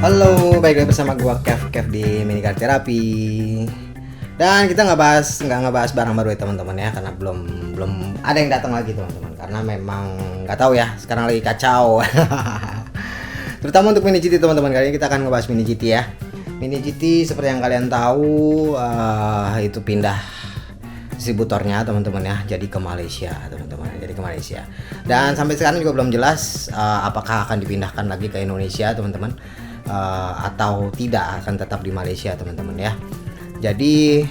Halo, balik lagi bersama gua Kev di Mini Car Therapy. Dan kita nggak ngebahas barang baru ya teman-teman ya, karena belum ada yang datang lagi teman-teman. Karena memang nggak tahu ya, sekarang lagi kacau. Terutama untuk Mini GT teman-teman, kali ini kita akan ngebahas Mini GT ya. Mini GT seperti yang kalian tahu itu pindah distributornya teman-teman ya, jadi ke Malaysia teman-teman, jadi ke Malaysia. Dan sampai sekarang juga belum jelas apakah akan dipindahkan lagi ke Indonesia teman-teman. Atau tidak, akan tetap di Malaysia teman-teman ya. Jadi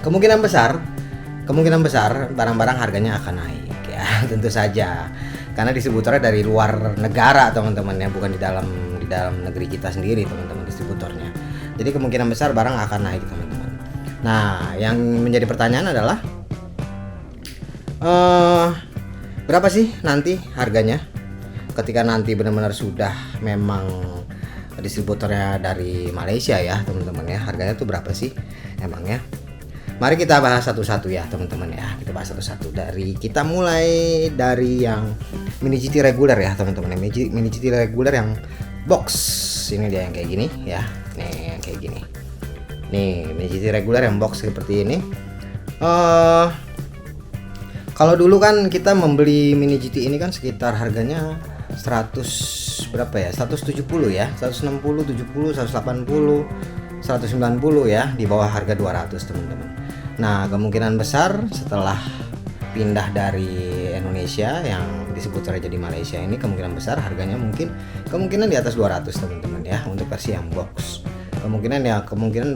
kemungkinan besar barang-barang harganya akan naik ya. Tentu saja karena distributornya dari luar negara teman-teman ya, bukan di dalam negeri kita sendiri teman-teman distributornya. Jadi kemungkinan besar barang akan naik teman-teman. Nah, yang menjadi pertanyaan adalah berapa sih nanti harganya ketika nanti benar-benar sudah memang distributornya dari Malaysia ya teman-teman ya. Harganya tuh berapa sih emangnya? Mari kita bahas satu-satu ya teman-teman ya. Kita bahas satu-satu, kita mulai dari yang Mini GT reguler ya teman-teman. Mini GT reguler yang box, ini dia yang kayak gini ya. Nih yang kayak gini. Nih Mini GT reguler yang box seperti ini. Kalau dulu kan kita membeli Mini GT ini kan sekitar harganya 100 berapa ya? 170 ya, 160, 70, 180, 190 ya, di bawah harga 200 teman-teman. Nah, kemungkinan besar setelah pindah dari Indonesia yang distributornya jadi Malaysia ini, kemungkinan besar harganya kemungkinan di atas 200 teman-teman ya untuk versi yang box. Kemungkinan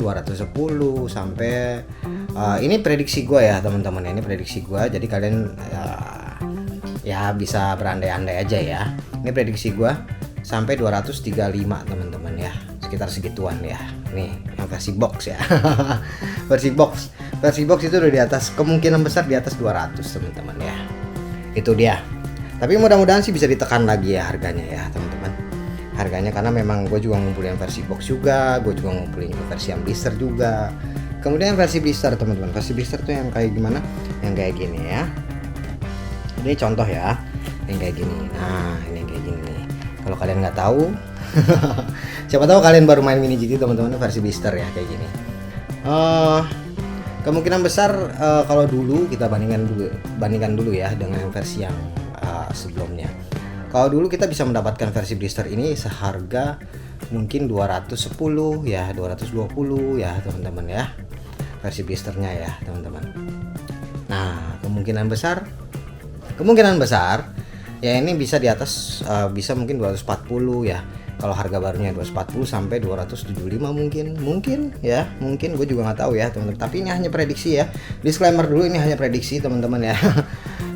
210 sampai ini prediksi gue ya teman-teman, ini prediksi gue, jadi kalian ya bisa berandai-andai aja ya. Ini prediksi gue sampai 235 teman-teman ya, sekitar segituan ya. Nih yang versi box ya. versi box itu udah di atas, kemungkinan besar di atas 200 teman-teman ya. Itu dia. Tapi mudah-mudahan sih bisa ditekan lagi ya harganya ya teman-teman. Harganya karena memang gue juga ngumpulin versi box juga, gue juga ngumpulin versi yang blister juga. Kemudian versi blister teman-teman, versi blister tuh yang kayak gimana? Yang kayak gini ya. Ini contoh ya, yang kayak gini. Nah, ini yang kayak gini nih. Kalau kalian nggak tahu, siapa tahu kalian baru main Mini GT teman-teman, versi blister ya kayak gini. Kemungkinan besar kalau dulu kita bandingkan dulu ya dengan versi yang sebelumnya. Kalau dulu kita bisa mendapatkan versi blister ini seharga mungkin 210 ya, 220 ya teman-teman ya. Versi blisternya ya teman-teman. Nah, kemungkinan besar ya ini bisa di atas, bisa mungkin 240 ya. Kalau harga barunya 240 sampai 275 mungkin ya, mungkin gue juga nggak tahu ya teman-teman. Tapi ini hanya prediksi ya. Disclaimer dulu, ini hanya prediksi teman-teman ya.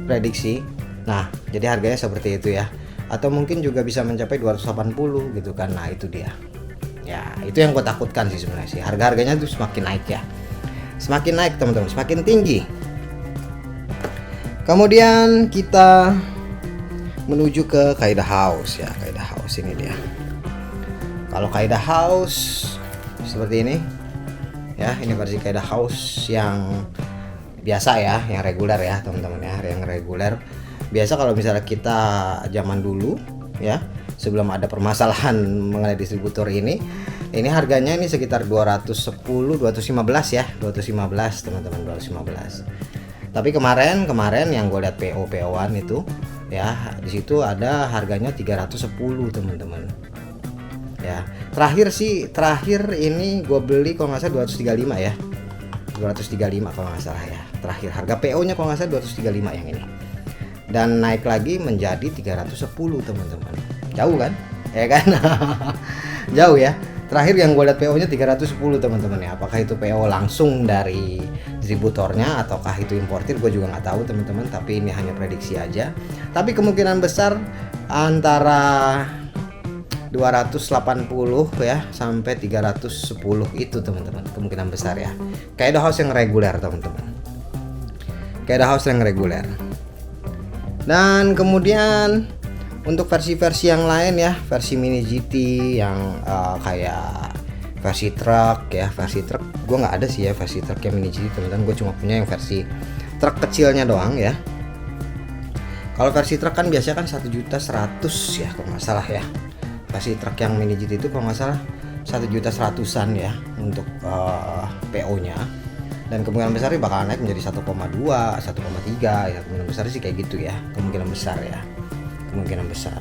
Prediksi. Nah, jadi harganya seperti itu ya. Atau mungkin juga bisa mencapai 280 gitu kan. Nah, itu dia. Ya, itu yang gue takutkan sih sebenarnya sih. Harga-harganya tuh semakin naik ya. Semakin naik teman-teman, semakin tinggi. Kemudian kita menuju ke Kaidah House ya. Kaidah House ini dia. Kalau Kaidah House seperti ini ya, ini versi Kaidah House yang biasa ya, yang reguler ya teman-teman ya, yang reguler. Biasa kalau misalnya kita zaman dulu ya, sebelum ada permasalahan mengenai distributor ini harganya ini sekitar 210, 215 ya, 215 teman-teman, 215. Tapi kemarin yang gue lihat PO-an itu ya, di situ ada harganya 310 teman-teman. Ya, terakhir ini gue beli kalau nggak salah 235 ya. 235 kalau nggak salah ya. Terakhir harga PO-nya kalau nggak salah 235 yang ini. Dan naik lagi menjadi 310 teman-teman. Jauh kan? Ya kan? Jauh ya. Terakhir yang gue lihat PO-nya 310 teman-teman ya. Apakah itu PO langsung dari distributornya ataukah itu importir, gue juga nggak tahu teman-teman. Tapi ini hanya prediksi aja. Tapi kemungkinan besar antara 280 ya sampai 310 itu teman-teman, kemungkinan besar ya. Kaidah House yang reguler teman-teman. Kaidah House yang reguler. Dan kemudian untuk versi-versi yang lain ya, versi Mini GT yang kayak versi truk ya, versi truk gue nggak ada sih ya versi truk yang Mini GT teman-teman. Gue cuma punya yang versi truk kecilnya doang ya. Kalau versi truk kan biasanya kan 1.100.000 ya kalau nggak salah ya, Pasti truk yang mini GT itu kalau nggak salah 1.100.000-an ya untuk PO-nya, dan kemungkinan besar bakal naik menjadi 1,2, 1,3 ya, kemungkinan besar sih kayak gitu ya, kemungkinan besar.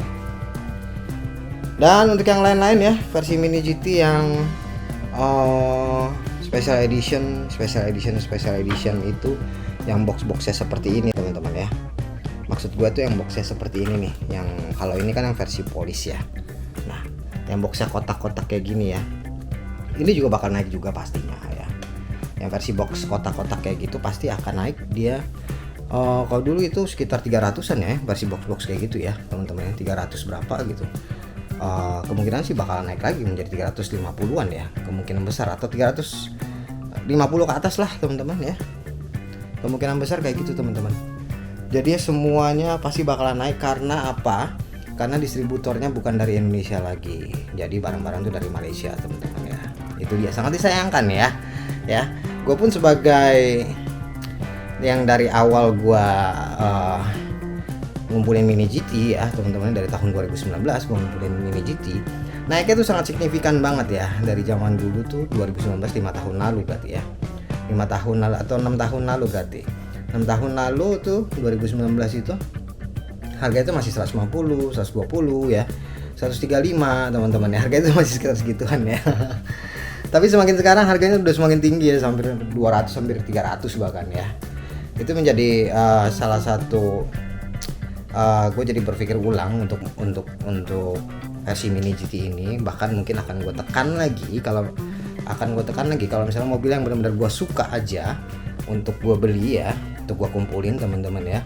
Dan untuk yang lain-lain ya, versi mini GT yang special edition itu yang box-boxnya seperti ini teman-teman ya. Maksud gua tuh yang boxnya seperti ini nih, yang kalau ini kan yang versi polis ya. Nah, yang boxnya kotak-kotak kayak gini ya, ini juga bakal naik juga pastinya ya. Yang versi box kotak-kotak kayak gitu pasti akan naik dia. Kalau dulu itu sekitar 300-an ya versi box-box kayak gitu ya teman-teman, 300 berapa gitu. Kemungkinan sih bakal naik lagi menjadi 350-an ya, kemungkinan besar, atau 350 ke atas lah teman-teman ya. Kemungkinan besar kayak gitu teman-teman. Jadi semuanya pasti bakalan naik. Karena apa? Karena distributornya bukan dari Indonesia lagi. Jadi barang-barang itu dari Malaysia teman-teman ya. Itu dia, sangat disayangkan ya. Ya, gue pun sebagai yang dari awal gue ngumpulin mini GT ya teman-teman, dari tahun 2019 gue ngumpulin mini GT. Naiknya tuh sangat signifikan banget ya, dari zaman dulu tuh 2019, 5 tahun lalu berarti ya. 5 tahun lalu atau 6 tahun lalu berarti. 6 tahun lalu tuh 2019 itu harga itu masih 150, 120 ya, 135 teman-teman ya, harga itu masih sekitar segituan ya. Tapi semakin sekarang harganya udah semakin tinggi ya, hampir 200, hampir 300 bahkan ya. Itu menjadi salah satu gue jadi berpikir ulang untuk versi mini GT ini. Bahkan mungkin akan gue tekan lagi kalau misalnya mobil yang benar-benar gue suka aja untuk gue beli ya, untuk gue kumpulin teman-teman ya.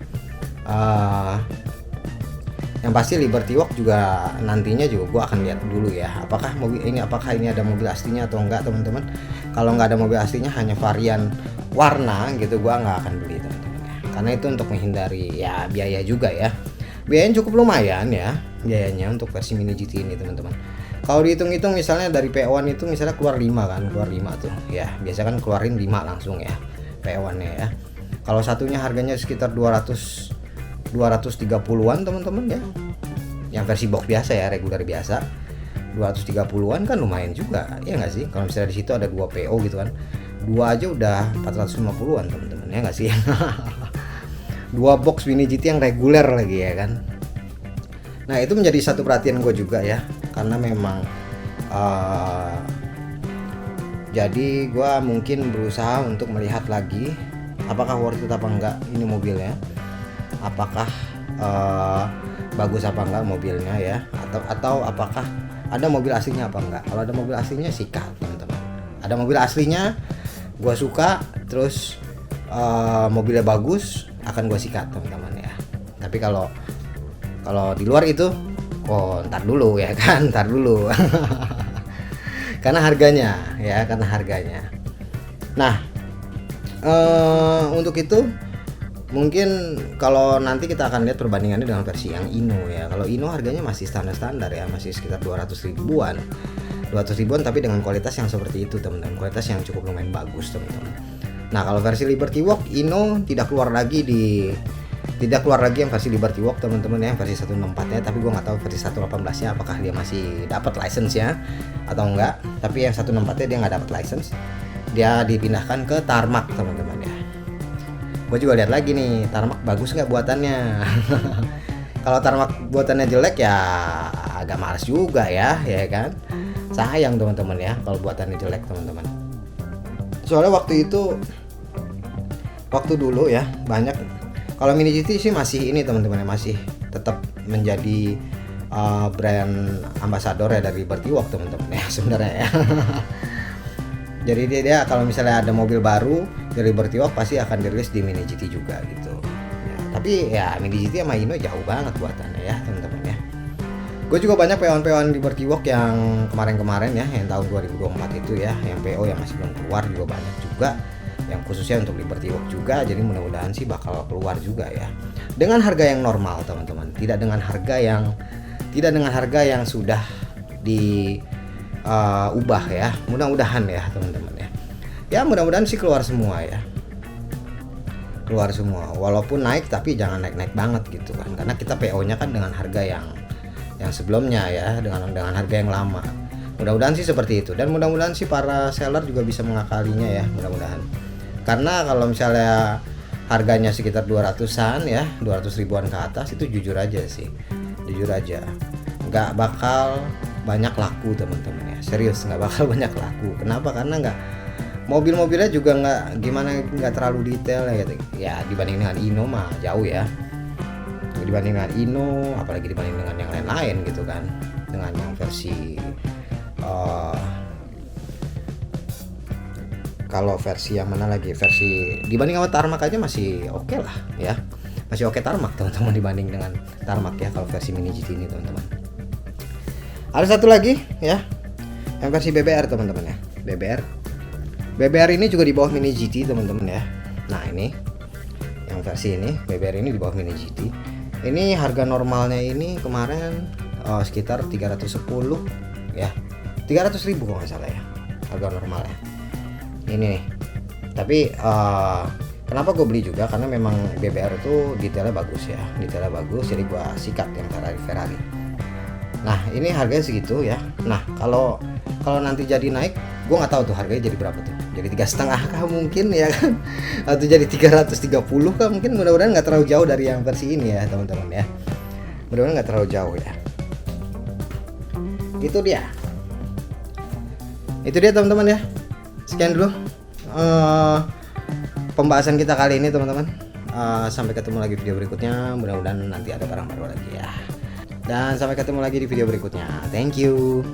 Yang pasti Liberty Walk juga nantinya juga gue akan lihat dulu ya, apakah ini ada mobil aslinya atau enggak teman-teman. Kalau nggak ada mobil aslinya, hanya varian warna gitu, gue nggak akan beli teman-teman ya. Karena itu untuk menghindari ya biaya juga ya, biayanya cukup lumayan ya biayanya untuk versi mini GT ini teman-teman. Kalau dihitung-hitung misalnya dari PO1 itu misalnya keluar 5 tuh ya, biasa kan keluarin 5 langsung ya PO1 nya ya. Kalau satunya harganya sekitar 230-an teman-teman ya, yang versi box biasa ya, reguler biasa 230-an kan lumayan juga ya nggak sih. Kalau misalnya di situ ada 2 PO gitu kan, 2 aja udah 450-an teman-teman ya nggak sih. 2 box mini GT yang reguler lagi ya kan. Nah itu menjadi satu perhatian gue juga ya, karena memang jadi gue mungkin berusaha untuk melihat lagi apakah worth it apa enggak ini mobilnya, apakah bagus apa enggak mobilnya ya, atau apakah ada mobil aslinya apa enggak. Kalau ada mobil aslinya sikat teman-teman, ada mobil aslinya gue suka, terus mobilnya bagus, akan gue sikat teman-teman ya. Tapi kalau di luar itu ntar dulu ya kan, ntar dulu. karena harganya. Nah untuk itu mungkin kalau nanti kita akan lihat perbandingannya dengan versi yang Ino ya. Kalau Ino harganya masih standar ya, masih sekitar 200 ribuan, tapi dengan kualitas yang seperti itu teman-teman, kualitas yang cukup lumayan bagus teman-teman. Nah kalau versi Liberty Walk Ino tidak keluar lagi yang versi Liberty Walk teman-teman ya, versi 164 nya. Tapi gue nggak tahu versi 118 nya apakah dia masih dapat license nya atau enggak. Tapi yang 164 nya dia nggak dapat license, dia dipindahkan ke Tarmac teman-teman ya. Gue juga lihat lagi nih, Tarmac bagus nggak buatannya. Kalau Tarmac buatannya jelek ya agak males juga ya kan. Sayang teman-teman ya kalau buatannya jelek teman-teman. Soalnya waktu dulu ya banyak. Kalau mini GT sih masih ini teman-teman ya, masih tetap menjadi brand ambassador ya dari Liberty Walk teman-teman ya sebenarnya ya. Jadi dia kalau misalnya ada mobil baru dari Liberty Walk pasti akan dirilis di mini GT juga gitu ya. Tapi ya mini GT sama Ino jauh banget buatannya ya teman-teman ya. Gue juga banyak PO-PO Liberty Walk yang kemarin ya, yang tahun 2024 itu ya, yang PO yang masih belum keluar juga banyak juga, yang khususnya untuk Liberty Walk juga. Jadi mudah-mudahan sih bakal keluar juga ya, dengan harga yang normal teman-teman, tidak dengan harga yang sudah diubah ya. Mudah-mudahan ya teman-teman ya. Ya mudah-mudahan sih keluar semua ya, walaupun naik tapi jangan naik-naik banget gitu kan, karena kita PO-nya kan dengan harga yang yang sebelumnya ya, dengan harga yang lama. Mudah-mudahan sih seperti itu, dan mudah-mudahan sih para seller juga bisa mengakalinya ya, mudah-mudahan. Karena kalau misalnya harganya sekitar 200-an ya, 200 ribuan ke atas, itu jujur aja sih, jujur aja nggak bakal banyak laku teman-teman ya, serius nggak bakal banyak laku. Kenapa? Karena mobil-mobilnya juga nggak terlalu detail ya, gitu. Ya dibanding dengan Ino mah jauh ya, dibanding dengan Ino, apalagi dibanding dengan yang lain-lain gitu kan, dengan yang versi kalau versi yang mana lagi, versi dibanding sama Tarmac aja masih oke lah ya, masih oke Tarmac teman-teman, dibanding dengan Tarmac ya kalau versi Mini GT ini teman-teman. Ada satu lagi ya, yang versi BBR teman-teman ya, BBR ini juga di bawah Mini GT teman-teman ya. Nah ini yang versi ini BBR ini di bawah Mini GT. Ini harga normalnya ini kemarin sekitar 310 ya, 300 ribu kalau nggak salah ya harga normalnya ini nih. Tapi kenapa gue beli juga, karena memang BBR itu detailnya bagus ya, detailnya bagus, jadi gue sikat yang Ferrari. Nah ini harganya segitu ya. Nah kalau nanti jadi naik, gue nggak tahu tuh harganya jadi berapa tuh, jadi 3,5 kah mungkin ya kan, atau jadi 330 kah mungkin. Mudah-mudahan nggak terlalu jauh dari yang versi ini ya teman-teman ya, mudah-mudahan nggak terlalu jauh ya. Itu dia teman-teman ya. Sekian dulu pembahasan kita kali ini teman-teman. Sampai ketemu lagi video berikutnya, mudah-mudahan nanti ada barang baru lagi ya. Dan sampai ketemu lagi di video berikutnya. Thank you.